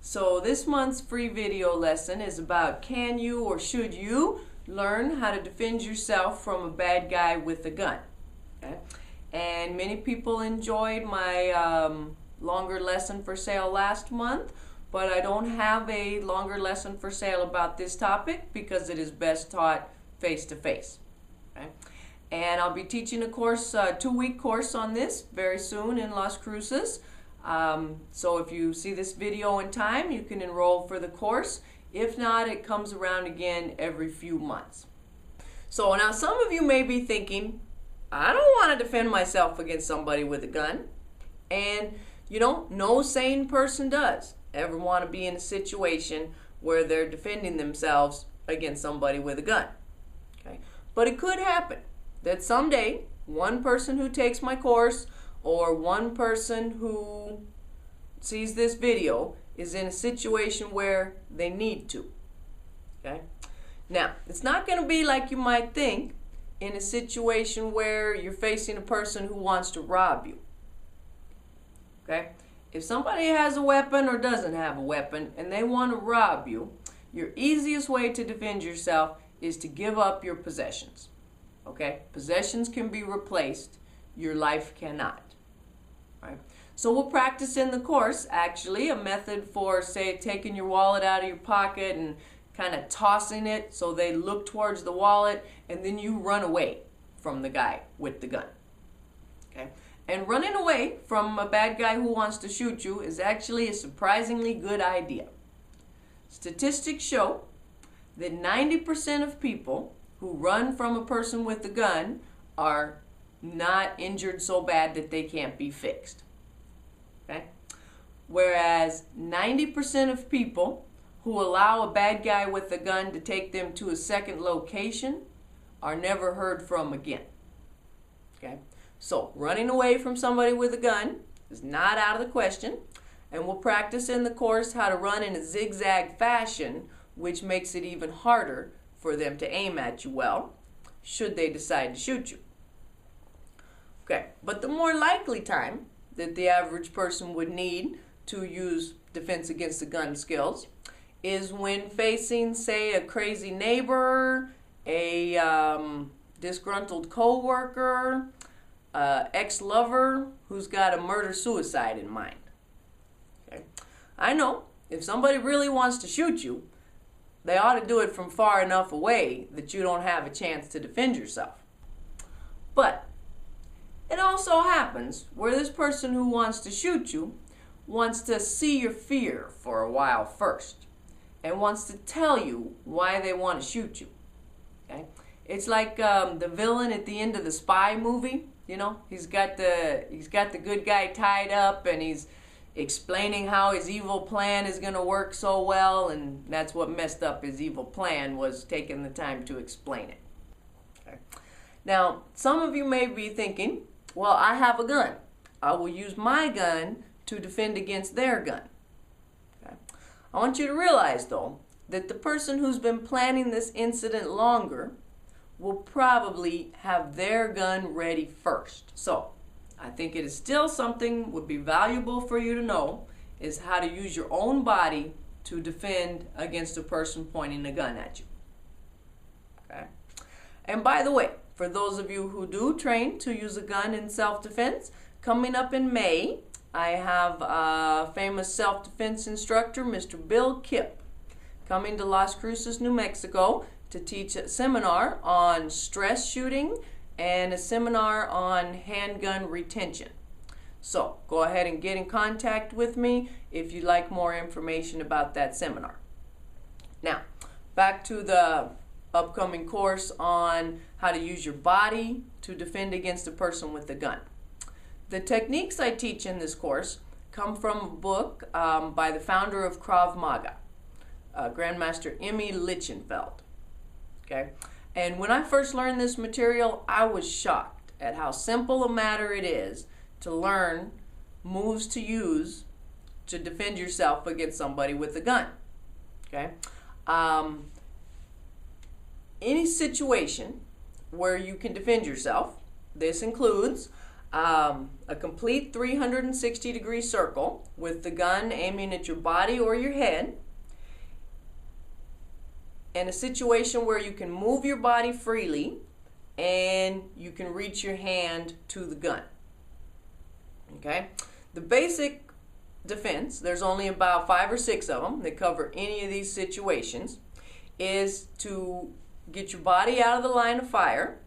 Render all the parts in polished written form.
So this month's free video lesson is about can you or should you learn how to defend yourself from a bad guy with a gun. Okay? And many people enjoyed my longer lesson for sale last month, but I don't have a longer lesson for sale about this topic because it is best taught face-to-face. Okay? And I'll be teaching a course, a 2-week course on this very soon in Las Cruces. So if you see this video in time, you can enroll for the course. If not, it comes around again every few months. So now some of you may be thinking, I don't want to defend myself against somebody with a gun. And you know, no sane person does ever want to be in a situation where they're defending themselves against somebody with a gun. Okay? But it could happen that someday one person who takes my course or one person who sees this video is in a situation where they need to. Okay? Now, it's not going to be like you might think in a situation where you're facing a person who wants to rob you. Okay? If somebody has a weapon or doesn't have a weapon and they want to rob you, your easiest way to defend yourself is to give up your possessions. Okay? Possessions can be replaced. Your life cannot. Right? So we'll practice in the course, actually, a method for, say, taking your wallet out of your pocket and kind of tossing it so they look towards the wallet, and then you run away from the guy with the gun. Okay? And running away from a bad guy who wants to shoot you is actually a surprisingly good idea. Statistics show that 90% of people who run from a person with a gun are not injured so bad that they can't be fixed. Okay? Whereas 90% of people who allow a bad guy with a gun to take them to a second location are never heard from again. Okay? So running away from somebody with a gun is not out of the question, and we'll practice in the course how to run in a zigzag fashion, which makes it even harder for them to aim at you well, should they decide to shoot you. Okay, but the more likely time that the average person would need to use defense against the gun skills is when facing, say, a crazy neighbor, a disgruntled co-worker, ex-lover who's got a murder-suicide in mind. Okay? I know, if somebody really wants to shoot you, they ought to do it from far enough away that you don't have a chance to defend yourself. But it also happens where this person who wants to shoot you wants to see your fear for a while first and wants to tell you why they want to shoot you. Okay? It's like the villain at the end of the Spy movie. You know, he's got the good guy tied up and he's explaining how his evil plan is going to work so well, and that's what messed up his evil plan, was taking the time to explain it. Okay. Now, some of you may be thinking, well, I have a gun. I will use my gun to defend against their gun. Okay. I want you to realize, though, that the person who's been planning this incident longer will probably have their gun ready first. So, I think it is still something would be valuable for you to know is how to use your own body to defend against a person pointing a gun at you. Okay? And by the way, for those of you who do train to use a gun in self-defense, coming up in May, I have a famous self-defense instructor, Mr. Bill Kipp, coming to Las Cruces, New Mexico to teach a seminar on stress shooting and a seminar on handgun retention. So go ahead and get in contact with me if you'd like more information about that seminar. Now, back to the upcoming course on how to use your body to defend against a person with a gun. The techniques I teach in this course come from a book by the founder of Krav Maga, Grandmaster Emmy Lichtenfeld. Okay? And when I first learned this material, I was shocked at how simple a matter it is to learn moves to use to defend yourself against somebody with a gun. Okay? Any situation where you can defend yourself, this includes a complete 360-degree circle with the gun aiming at your body or your head, and a situation where you can move your body freely and you can reach your hand to the gun. Okay? The basic defense, there's only about 5 or 6 of them that cover any of these situations, is to get your body out of the line of fire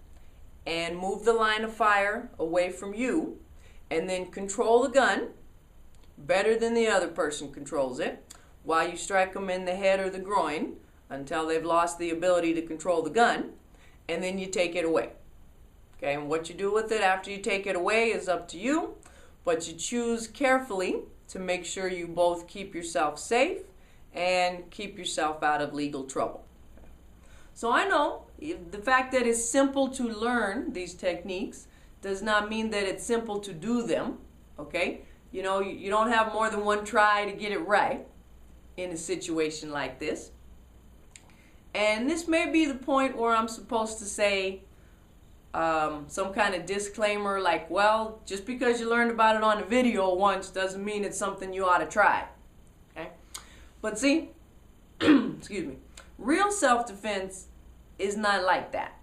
and move the line of fire away from you, and then control the gun better than the other person controls it while you strike them in the head or the groin until they've lost the ability to control the gun, and then you take it away. Okay, and what you do with it after you take it away is up to you, but you choose carefully to make sure you both keep yourself safe and keep yourself out of legal trouble. So I know the fact that it's simple to learn these techniques does not mean that it's simple to do them, okay? You know, you don't have more than one try to get it right in a situation like this. And this may be the point where I'm supposed to say some kind of disclaimer like, well, just because you learned about it on a video once doesn't mean it's something you ought to try. Okay? But see, excuse me, real self-defense is not like that.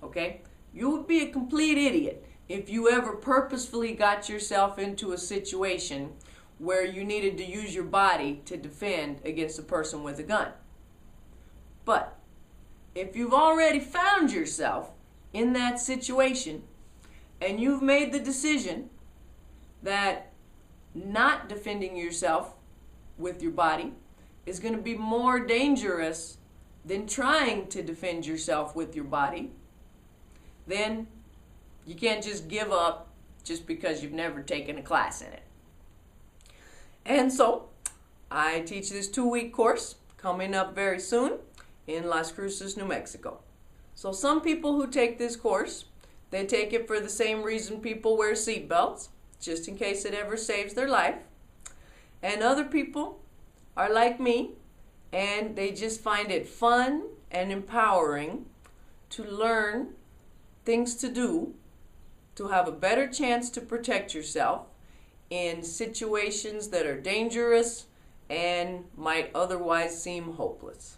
Okay? You would be a complete idiot if you ever purposefully got yourself into a situation where you needed to use your body to defend against a person with a gun. But if you've already found yourself in that situation and you've made the decision that not defending yourself with your body is going to be more dangerous than trying to defend yourself with your body, then you can't just give up just because you've never taken a class in it. And so I teach this 2-week course coming up very soon in Las Cruces, New Mexico. So some people who take this course, they take it for the same reason people wear seat belts, just in case it ever saves their life. And other people are like me, and they just find it fun and empowering to learn things to do to have a better chance to protect yourself in situations that are dangerous and might otherwise seem hopeless.